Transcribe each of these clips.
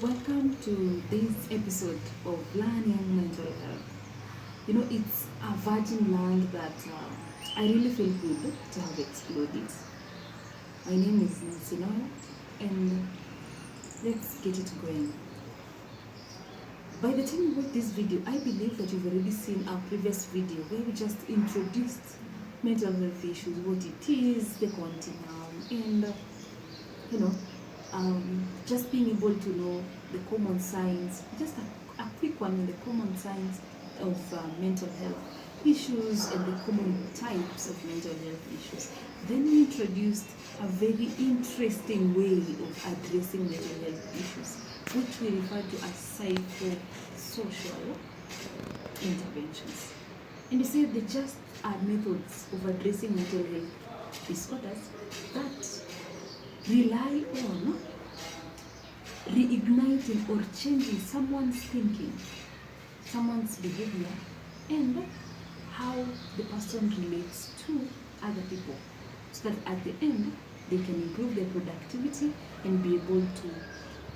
Welcome to this episode of Learning Mental Health. It's a virgin land that I really feel good to have explored it. My name is Sinoya, and let's get it going. By the time you watch this video, I believe that you've already seen our previous video where we just introduced mental health issues, what it is, the continuum, and just being able to know the common signs, just a quick one, the common signs of mental health issues and the common types of mental health issues. Then we introduced a very interesting way of addressing mental health issues, which we refer to as psychosocial interventions. And you see, they just are methods of addressing mental health disorders that rely on reigniting or changing someone's thinking, someone's behavior, and how the person relates to other people, so that at the end they can improve their productivity and be able to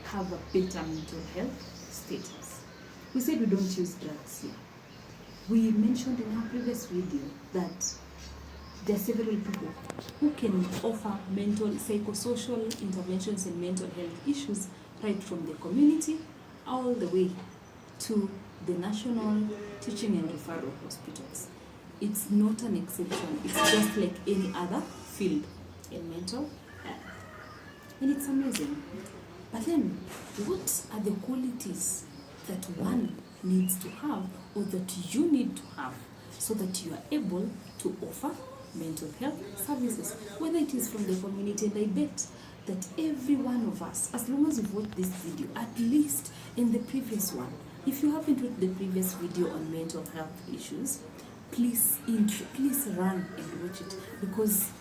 have a better mental health status. We said we don't use drugs here. We mentioned in our previous video that there are several people who can offer psychosocial interventions and mental health issues right from the community all the way to the national teaching and referral hospitals. It's not an exception. It's just like any other field in mental health. And it's amazing. But then, what are the qualities that one needs to have or that you need to have so that you are able to offer mental health services, whether it is from the community? And I bet that every one of us, as long as you've watched this video, at least in the previous one, if you haven't watched the previous video on mental health issues, please run and watch it, because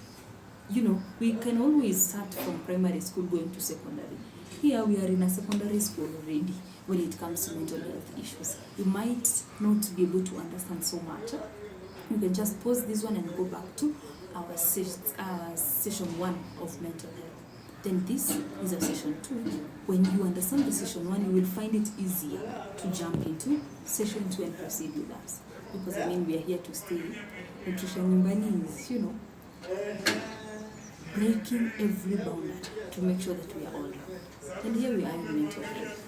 we can always start from primary school going to secondary. Here we are in a secondary school already when it comes to mental health issues. You might not be able to understand so much. You can just pause this one and go back to our session 1 of mental health. Then this is a session 2. When you understand the session 1, you will find it easier to jump into session 2 and proceed with us. Because we are here to stay. Nutrition nyumbani is, breaking every boundary to make sure that we are all right. And here we are in mental health.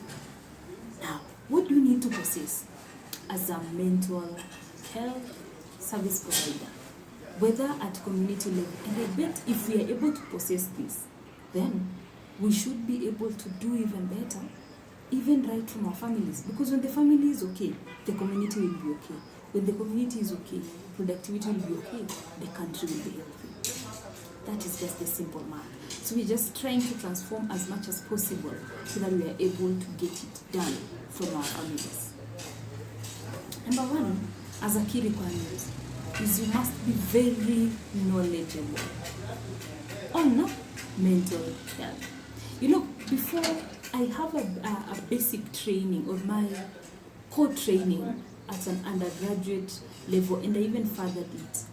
Now, what do you need to possess as a mental health service provider, whether at community level? And I bet if we are able to possess this, then we should be able to do even better, even right from our families. Because when the family is okay, the community will be okay. When the community is okay, productivity will be okay, the country will be healthy. That is just the simple math. So we're just trying to transform as much as possible so that we are able to get it done from our families. Number 1, as a key requirement, is you must be very knowledgeable on mental health. Before I have a basic training or my core training at an undergraduate level, and I even furthered it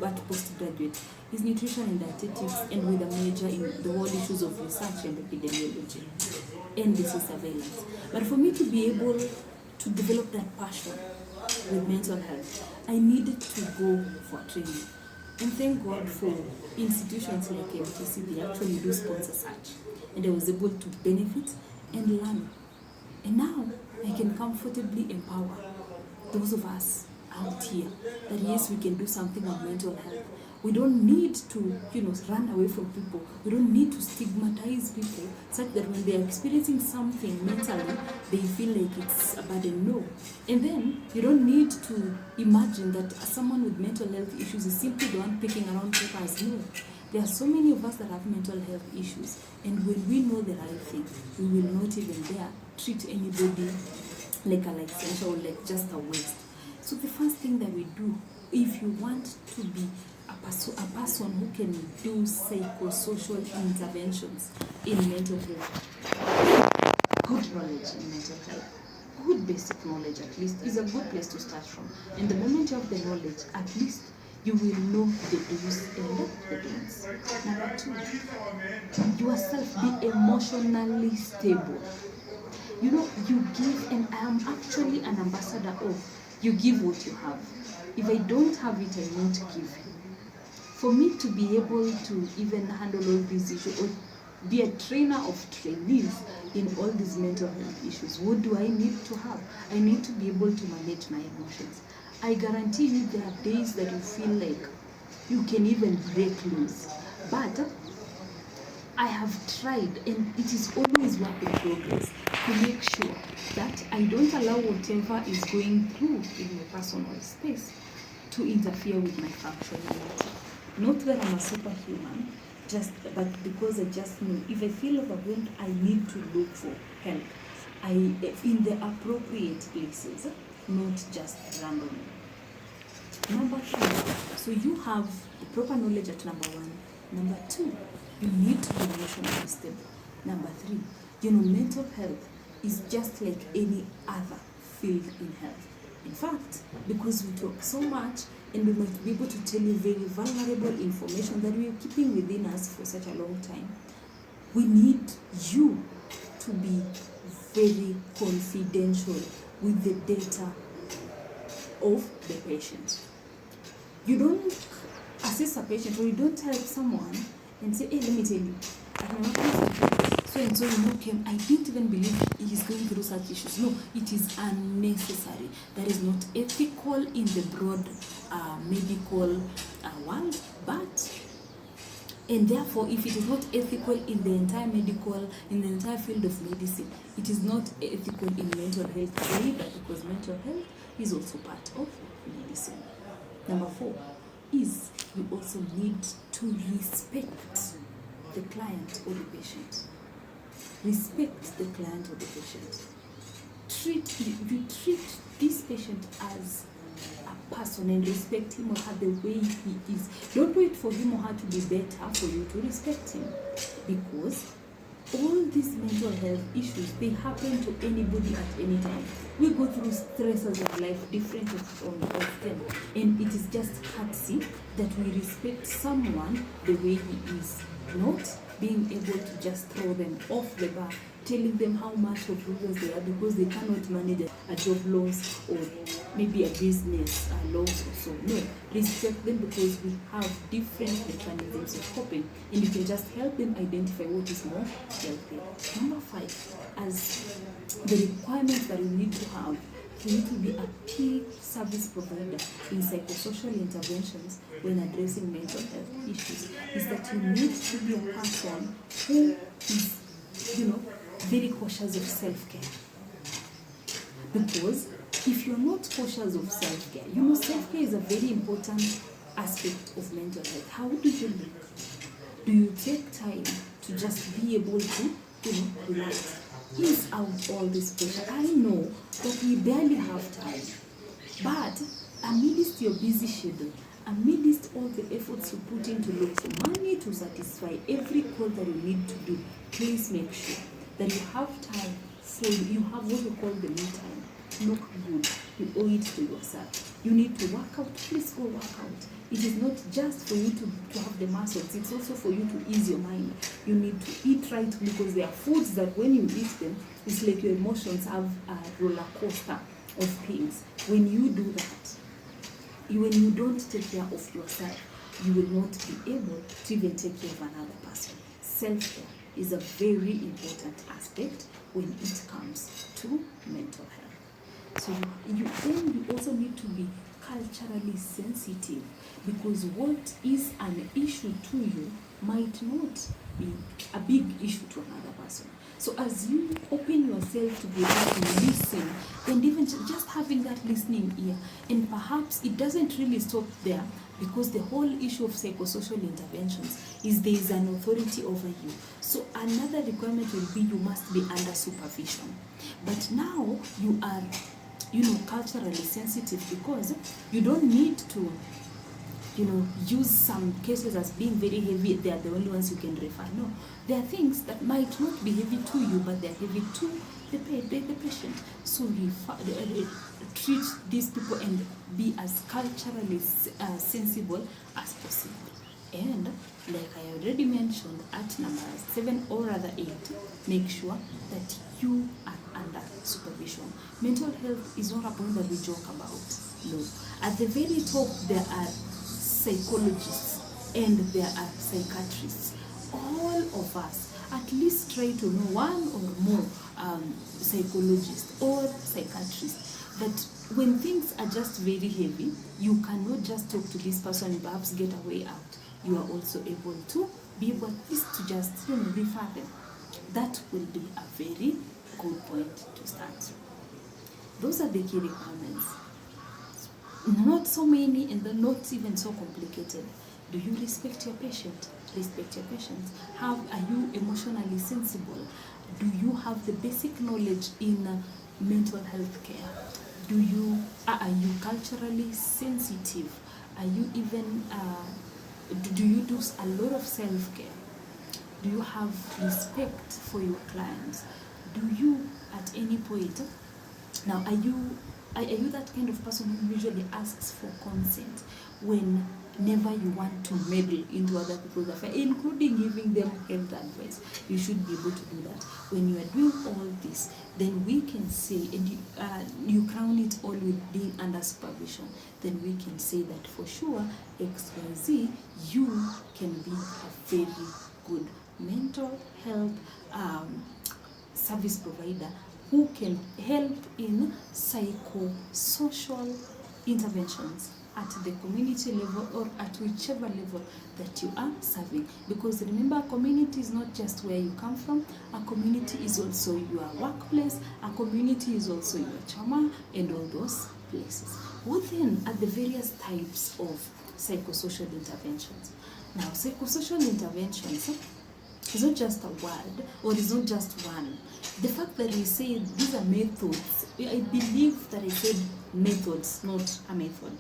at postgraduate, is nutrition and dietetics, and with a major in the whole issues of research and epidemiology and disease surveillance. But for me to be able to develop that passion with mental health, I needed to go for training. And thank God for institutions like MTC, they actually do sponsor such. And I was able to benefit and learn. And now I can comfortably empower those of us out here that yes, we can do something on mental health. We don't need to, run away from people. We don't need to stigmatize people such that when they are experiencing something mentally, they feel like it's a burden. No. And then you don't need to imagine that someone with mental health issues is simply the one picking around papers. No. There are so many of us that have mental health issues, and when we know the right thing, we will not even dare treat anybody like a licensure or like just a waste. So the first thing that we do, if you want to be a person who can do psychosocial interventions in mental health, good knowledge in mental health, good basic knowledge at least, is a good place to start from. And the moment you have the knowledge, at least you will know the do's and the don'ts. Number 2, yourself be emotionally stable. You give, and I am actually an ambassador of you give what you have. If I don't have it, I won't give. For me to be able to even handle all these issues, or be a trainer of trainees in all these mental health issues, what do I need to have? I need to be able to manage my emotions. I guarantee you there are days that you feel like you can even break loose. But I have tried, and it is always work in progress, to make sure that I don't allow whatever is going through in my personal space to interfere with my functionality. Not that I'm a superhuman, but because I just know if I feel overwhelmed, I need to look for help. In the appropriate places, not just randomly. Number 3, so you have the proper knowledge at number 1. Number 2, you need to be emotionally stable. Number 3, mental health is just like any other field in health. In fact, because we talk so much and we might be able to tell you very vulnerable information that we are keeping within us for such a long time, we need you to be very confidential with the data of the patient. You don't assess a patient, or you don't help someone and say, hey, let me tell you, so came, I didn't even believe he's going through such issues. No, it is unnecessary. That is not ethical in the broad medical world, and therefore, if it is not ethical in the entire field of medicine, it is not ethical in mental health either, because mental health is also part of medicine. Number 4 is you also need to respect the client or the patient. Respect the client or the patient. You treat this patient as a person and respect him or her the way he is. Don't wait for him or her to be better for you to respect him, because all these mental health issues, they happen to anybody at any time. We go through stresses of life, different from them, and it is just courtesy that we respect someone the way he is, not being able to just throw them off the bar, telling them how much of losers they are because they cannot manage a job loss or maybe a business loss or so. No, respect them, because we have different mechanisms of coping, and you can just help them identify what is more healthy. Number 5, as the requirements that you need to have for you to be a key service provider in psychosocial interventions when addressing mental health issues, is that you need to be a person who is, very cautious of self-care. Because if you're not cautious of self-care, self-care is a very important aspect of mental health. How do you look? Do you take time to just be able to, relax, ease out all this pressure? I know that we barely have time, but amidst your busy schedule, amidst all the efforts you put in to look for money to satisfy every call that you need to do, please make sure that you have time for you have what we call the me time. Look good. You owe it to yourself. You need to work out. Please go work out. It is not just for you to have the muscles. It's also for you to ease your mind. You need to eat right, because there are foods that when you eat them, it's like your emotions have a roller coaster of things. When you do that, when you don't take care of yourself, you will not be able to even take care of another person. Self-care is a very important aspect when it comes to mental health. So you also need to be culturally sensitive, because what is an issue to you might not be a big issue to another person. So as you open yourself to be able to listen, and even just having that listening ear, and perhaps it doesn't really stop there, because the whole issue of psychosocial interventions is there is an authority over you. So another requirement will be you must be under supervision. But now you are, culturally sensitive, because you don't need to, use some cases as being very heavy. They are the only ones you can refer. No, there are things that might not be heavy to you, but they're heavy to the patient. So treat these people and be as culturally sensible as possible. And like I already mentioned, at number 7 or rather 8, make sure that you are under supervision. Mental health is not a point that we joke about. No. At the very top, there are psychologists and there are psychiatrists. All of us at least try to know one or more psychologists or psychiatrists, that when things are just very heavy, you cannot just talk to this person and perhaps get a way out. You are also able to be able at least to just refer them. That will be a very good point to start. Those are the key requirements. Not so many and they're not even so complicated. Do you respect your patient? Respect your patients. Are you emotionally sensible? Do you have the basic knowledge in mental health care? Are you culturally sensitive? Are you even do you do a lot of self-care? Do you have respect for your clients? Do you at any point, now are you that kind of person who usually asks for consent whenever you want to meddle into other people's affairs, including giving them health advice? You should be able to do that. When you are doing all this, then we can say, and you crown it all with being under supervision, then we can say that for sure, XYZ, you can be a very good mental health service provider who can help in psychosocial interventions at the community level or at whichever level that you are serving. Because remember, a community is not just where you come from, a community is also your workplace, a community is also your chama and all those places. What then are the various types of psychosocial interventions? Now, psychosocial interventions is not just a word, or is not just one. The fact that we say these are methods, I believe that I said methods, not a method.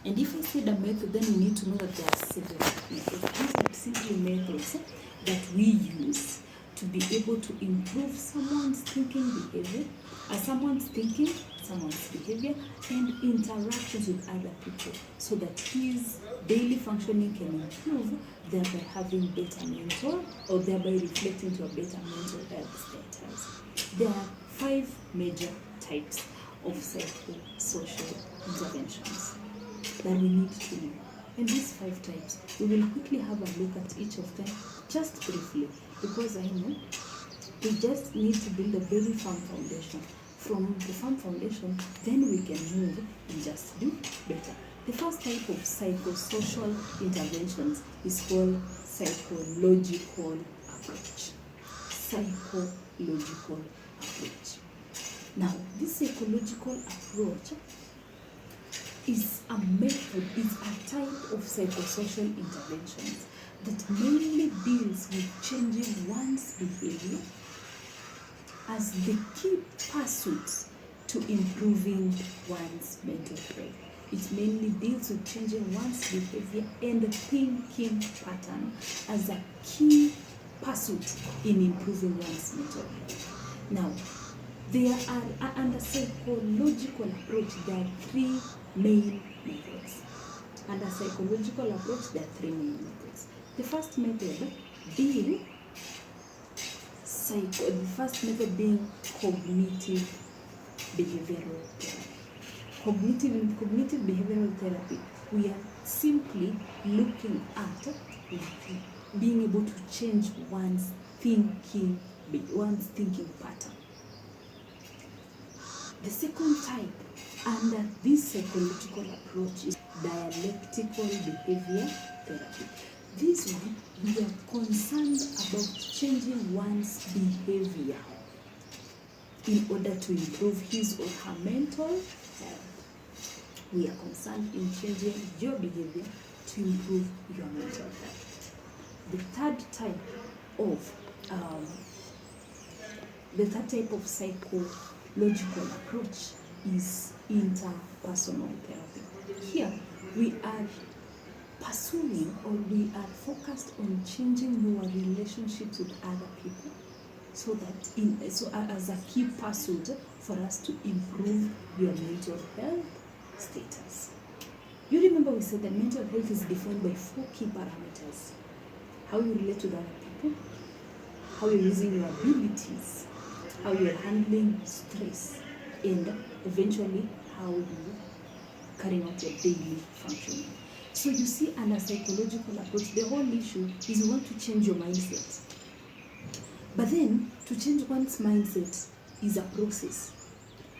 And if I said a method, then we need to know that there are several methods. These are simply methods that we use to be able to improve someone's thinking behavior, someone's thinking, someone's behavior, and interactions with other people, so that his daily functioning can improve, thereby having better mental, or thereby reflecting to a better mental health status. There are 5 major types of psychosocial interventions that we need to know. And these 5 types, we will quickly have a look at each of them just briefly, because I know we just need to build a very firm foundation. From the firm foundation, then we can move and just do better. The first type of psychosocial interventions is called psychological approach. Psychological approach. Now, this psychological approach is a method, is a type of psychosocial interventions that mainly deals with changing one's behavior as the key pursuit to improving one's mental health. It mainly deals with changing one's behavior and thinking pattern as a key pursuit in improving one's mental health. Now, there are, under psychological approach, there are 3 main methods. Under psychological approach, there are 3 main methods. The first method being cognitive behavioral therapy. Cognitive behavioral therapy, we are simply looking at being able to change one's thinking pattern. The second type under this psychological approach is dialectical behavior therapy. This one, we are concerned about changing one's behavior in order to improve his or her mental health. We are concerned in changing your behavior to improve your mental health. The third type of psychological approach is interpersonal therapy. Here, we are pursuing, or we are focused on changing your relationships with other people, so that as a key pursuit for us to improve your mental health status. You remember we said that mental health is defined by 4 key parameters. status, how you relate with other people, how you're using your abilities, how you're handling stress, and eventually how you carrying out your daily functioning. So you see, under psychological approach, the whole issue is you want to change your mindset. But then, to change one's mindset is a process.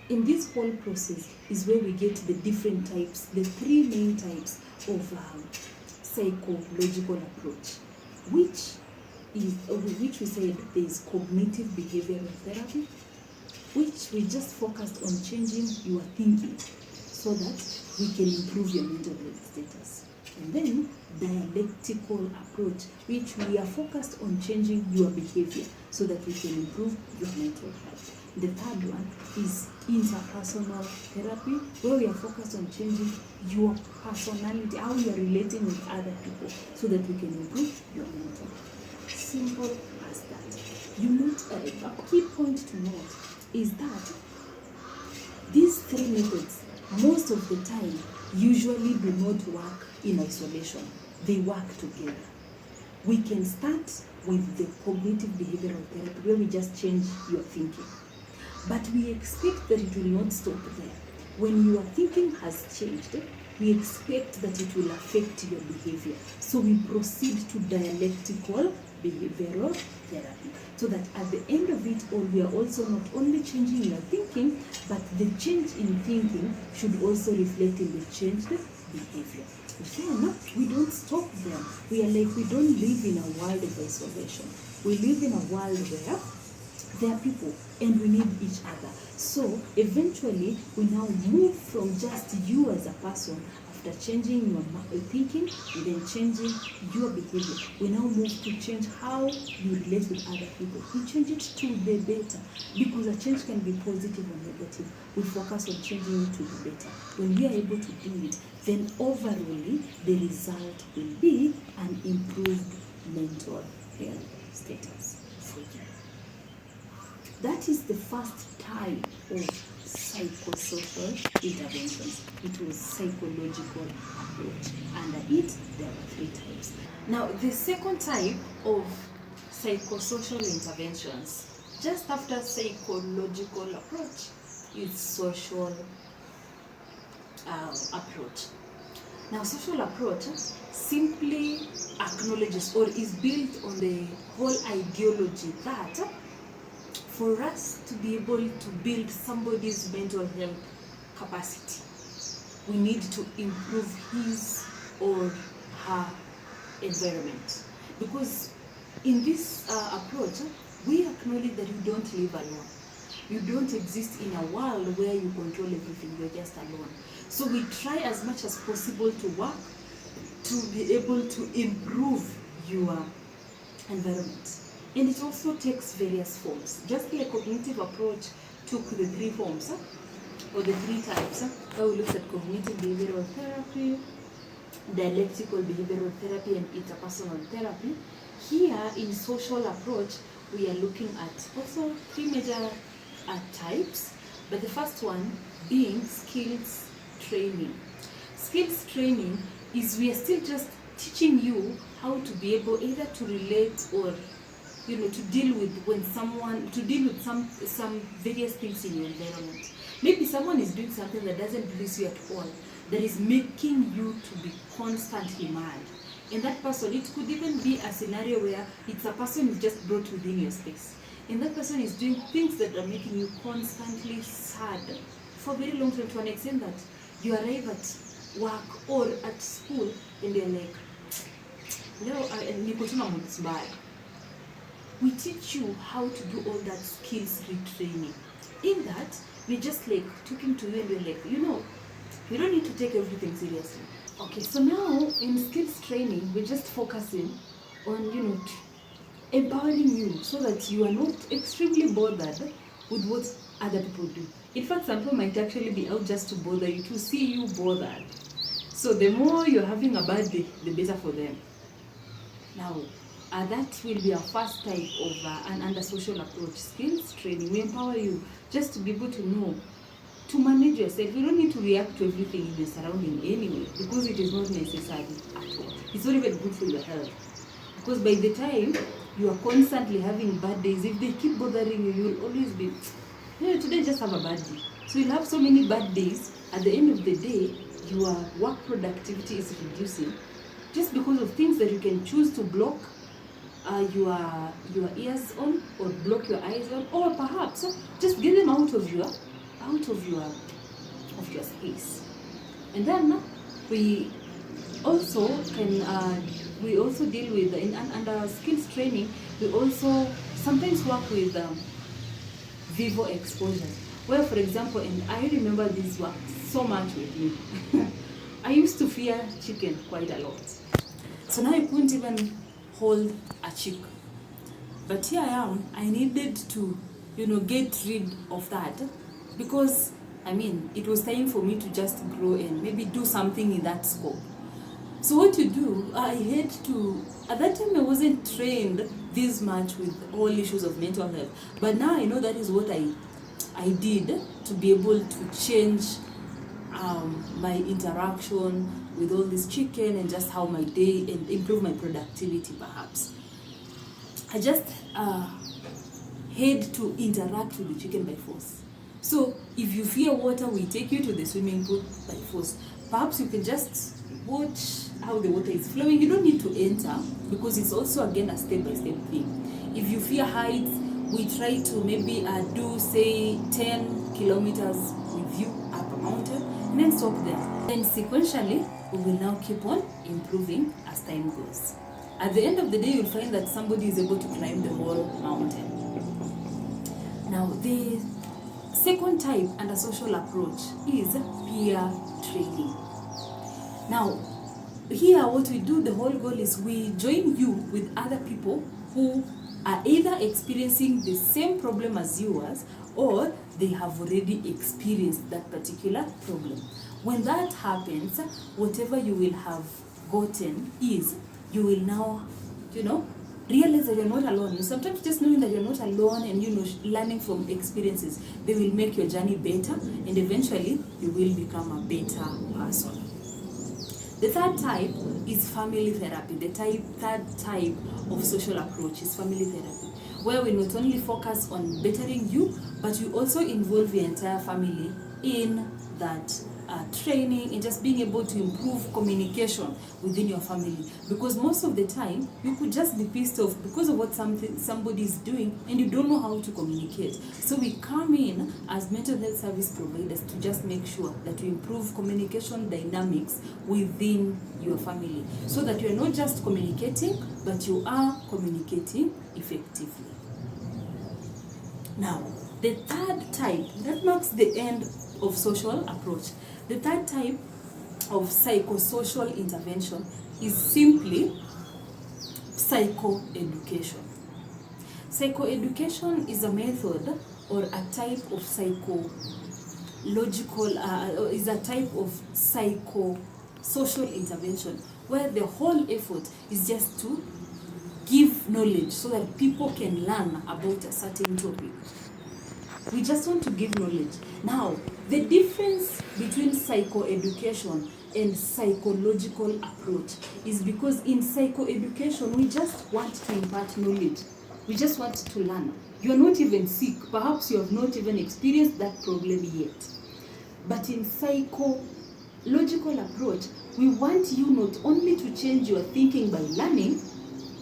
In this whole process is where we get the different types, the three main types of psychological approach, which we said there is cognitive behavioral therapy, which we just focused on changing your thinking so that we can improve your mental health status. And then dialectical approach, which we are focused on changing your behavior so that we can improve your mental health. The third one is interpersonal therapy, where we are focused on changing your personality, how you are relating with other people so that we can improve your mental health. Simple as that. You note a key point to note is that these three methods most of the time usually do not work in isolation. They work together. We can start with the cognitive behavioral therapy where we just change your thinking. But we expect that it will not stop there. When your thinking has changed, we expect that it will affect your behavior. So we proceed to dialectical behavioral therapy. So that at the end of it all, we are also not only changing your thinking, but the change in thinking should also reflect in the changed behavior. Then we don't stop there. We don't live in a world of isolation. We live in a world where there are people and we need each other. So eventually we now move from just you as a person. After changing your thinking and then changing your behavior, we now move to change how you relate with other people. We change it to the better, because a change can be positive or negative. We focus on changing it to the better. When we are able to do it, then overall the result will be an improved mental health status for you. That is the first type of psychosocial interventions. It was psychological approach. Under it, there were three types. Now, the second type of psychosocial interventions, just after psychological approach, is social approach. Now, social approach simply acknowledges or is built on the whole ideology that for us to be able to build somebody's mental health capacity, we need to improve his or her environment. Because in this approach, we acknowledge that you don't live alone. You don't exist in a world where you control everything, you're just alone. So we try as much as possible to work to be able to improve your environment. And it also takes various forms. Just like cognitive approach took the three forms, or the three types. Where we looked at cognitive behavioral therapy, dialectical behavioral therapy, and interpersonal therapy. Here in social approach, we are looking at also three major types, but the first one being skills training. Skills training is we are still just teaching you how to be able either to relate or to deal with some various things in your environment. Maybe someone is doing something that doesn't please you at all, that is making you to be constantly mad. And that person, it could even be a scenario where it's a person you just brought within your space. And that person is doing things that are making you constantly sad for a very long time, to an extent that you arrive at work or at school and you're like, we teach you how to do all that skills retraining. In that, we're just like talking to you and we're like, you don't need to take everything seriously. Okay, so now in skills training, we're just focusing on, empowering you so that you are not extremely bothered with what other people do. In fact, some people might actually be out just to bother you, to see you bothered. So the more you're having a bad day, the better for them. Now, that will be our first type of under social approach, skills training. We empower you just to be able to know, to manage yourself. You don't need to react to everything in your surrounding anyway, because it is not necessary at all. It's not even good for your health. Because by the time you are constantly having bad days, if they keep bothering you, you'll always be, today just have a bad day. So you'll have so many bad days. At the end of the day, your work productivity is reducing just because of things that you can choose to block your ears on, or block your eyes on, or perhaps just get them out of your space. And then we also deal with under skills training. We also sometimes work with vivo exposure, where, for example, and I remember this worked so much with me. I used to fear chicken quite a lot, so now I couldn't even hold a chick. But here I am, I needed to get rid of that, because it was time for me to just grow and maybe do something in that scope. So what to do, I had to, at that time I wasn't trained this much with all issues of mental health, but now I know that is what I did to be able to change my interaction with all this chicken, and just how my day, and improve my productivity perhaps. I just had to interact with the chicken by force. So if you fear water, we take you to the swimming pool by force. Perhaps you can just watch how the water is flowing. You don't need to enter, because it's also again a step-by-step thing. If you fear heights, we try to maybe do say 10 kilometers with you up a mountain, and then stop there. Then sequentially, we will now keep on improving as time goes. At the end of the day, you'll find that somebody is able to climb the whole mountain. Now, the second type under social approach is peer training. Now, here what we do, the whole goal is we join you with other people who are either experiencing the same problem as yours, or they have already experienced that particular problem. When that happens, whatever you will have gotten is, you will now, realize that you're not alone. And sometimes just knowing that you're not alone and, learning from experiences, they will make your journey better, and eventually you will become a better person. The third type is family therapy. The third type of social approach is family therapy, where we not only focus on bettering you, but you also involve your entire family in that training, and just being able to improve communication within your family. Because most of the time, you could just be pissed off because of what somebody is doing, and you don't know how to communicate. So we come in as mental health service providers to just make sure that we improve communication dynamics within your family, so that you're not just communicating, but you are communicating effectively. Now, the third type, that marks the end of social approach. The third type of psychosocial intervention is simply psychoeducation. Psychoeducation is a method or a type of psychosocial intervention, where the whole effort is just to give knowledge so that people can learn about a certain topic. We just want to give knowledge. Now, the difference between psychoeducation and psychological approach is because in psychoeducation, we just want to impart knowledge. We just want to learn. You are not even sick. Perhaps you have not even experienced that problem yet. But in psychological approach, we want you not only to change your thinking by learning,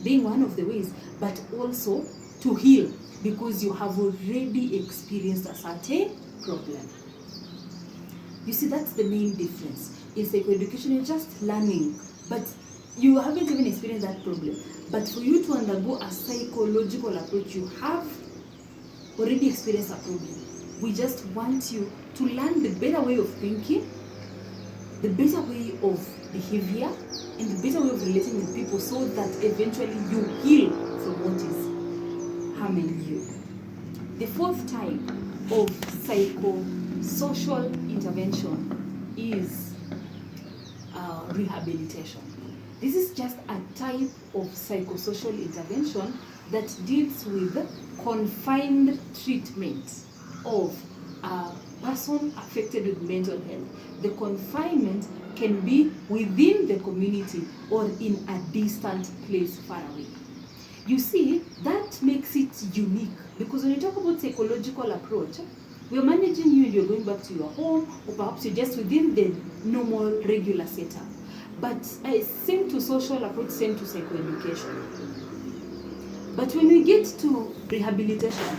being one of the ways, but also to heal, because you have already experienced a certain problem. You see, that's the main difference. In psychoeducation, you're just learning, but you haven't even experienced that problem. But for you to undergo a psychological approach, you have already experienced a problem. We just want you to learn the better way of thinking, the better way of behavior, and the better way of relating with people, so that eventually you heal from what is harming you. The fourth type of psychosocial intervention is rehabilitation. This is just a type of psychosocial intervention that deals with confined treatment of a person affected with mental health, the confinement can be within the community or in a distant place far away. You see, that makes it unique, because when you talk about psychological approach, we are managing you and you're going back to your home, or perhaps you're just within the normal, regular setup. But same to social approach, same to psychoeducation. But when we get to rehabilitation,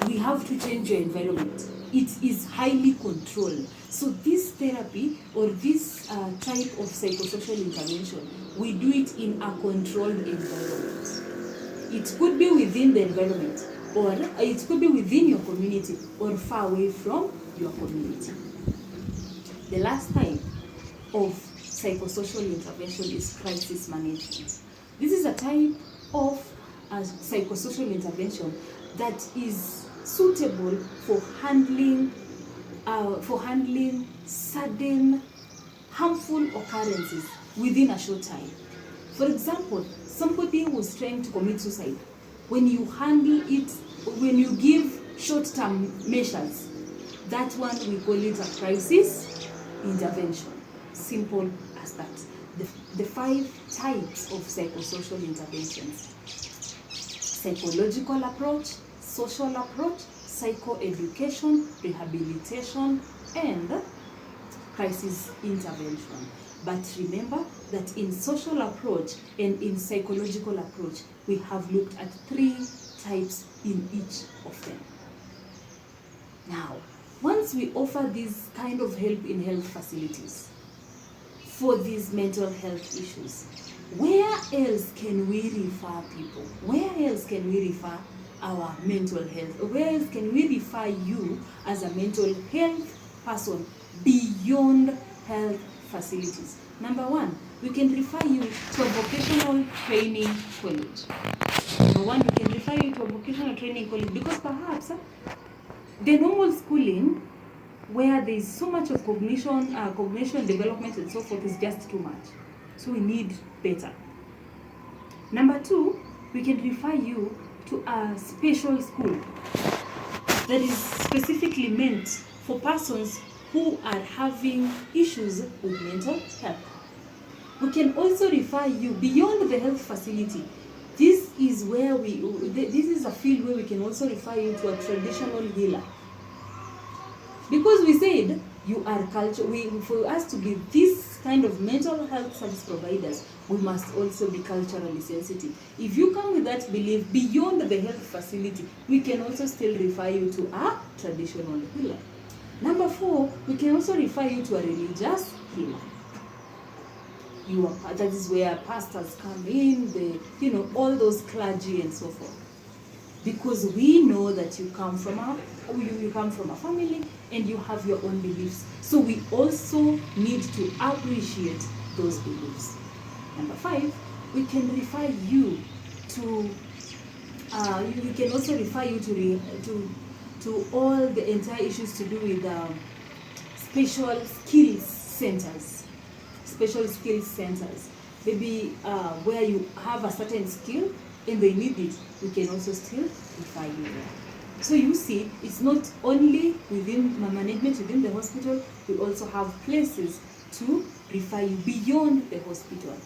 we have to change your environment. It is highly controlled. So this therapy or this type of psychosocial intervention, we do it in a controlled environment. It could be within the environment, or it could be within your community, or far away from your community. The last type of psychosocial intervention is crisis management. This is a type of psychosocial intervention that is suitable for handling sudden harmful occurrences within a short time. For example, somebody who's trying to commit suicide, when you handle it, when you give short-term measures, that one we call it a crisis intervention. Simple as that. The 5 types of psychosocial interventions: psychological approach, social approach, psychoeducation, rehabilitation, and crisis intervention. But remember that in social approach and in psychological approach, we have looked at 3 types in each of them. Now, once we offer this kind of help in health facilities for these mental health issues, where else can we refer people? Where else can we refer our mental health? Where else can we refer you as a mental health person beyond health facilities? Number 1, we can refer you to a vocational training college. Number 1, we can refer you to a vocational training college, because perhaps the normal schooling, where there is so much of cognition development and so forth, is just too much. So we need better. Number 2, we can refer you to a special school that is specifically meant for persons who are having issues with mental health. We can also refer you beyond the health facility. This is a field where we can also refer you to a traditional healer. Because we said you are for us to be this kind of mental health service providers, we must also be culturally sensitive. If you come with that belief beyond the health facility, we can also still refer you to a traditional healer. Number 4, we can also refer you to a religious healer. That is where pastors come in, all those clergy and so forth. Because we know that you come from a family and you have your own beliefs. So we also need to appreciate those beliefs. Number 5, we can refer you to we can also refer you to all the entire issues to do with special skills centers. Maybe where you have a certain skill and they need it, we can also still refer you there. So you see, it's not only within management within the hospital, we also have places to refer you beyond the hospital,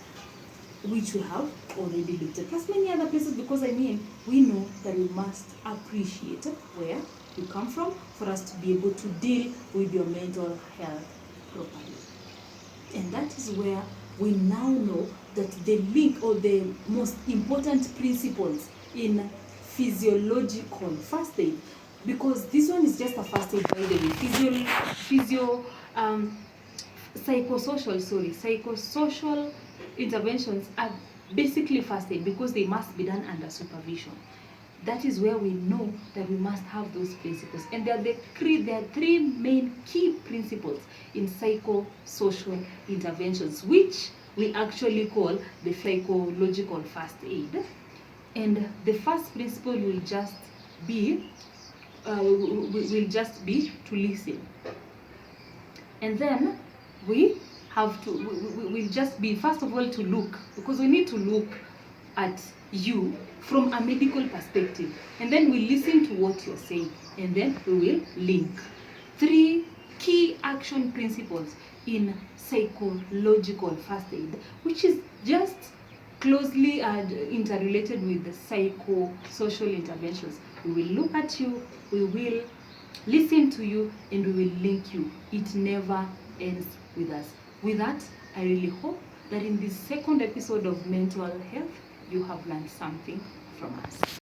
which we have already looked at, plus many other places, because we know that we must appreciate where you come from for us to be able to deal with your mental health properly. And that is where we now know that the link or the most important principles in physiological first aid, because this one is just a first aid, by the way. Psychosocial interventions are basically first aid because they must be done under supervision. That is where we know that we must have those principles. And there are 3 main key principles in psychosocial interventions, which we actually call the psychological first aid. And the first principle will just be to listen. And then we'll just be, first of all, to look, because we need to look at you from a medical perspective, and then we listen to what you're saying, and then we will link. 3 key action principles in psychological first aid, which is just closely interrelated with the psychosocial interventions. We will look at you, we will listen to you, and we will link you. It never ends with us. With that, I really hope that in this second episode of mental health, you have learned something from us.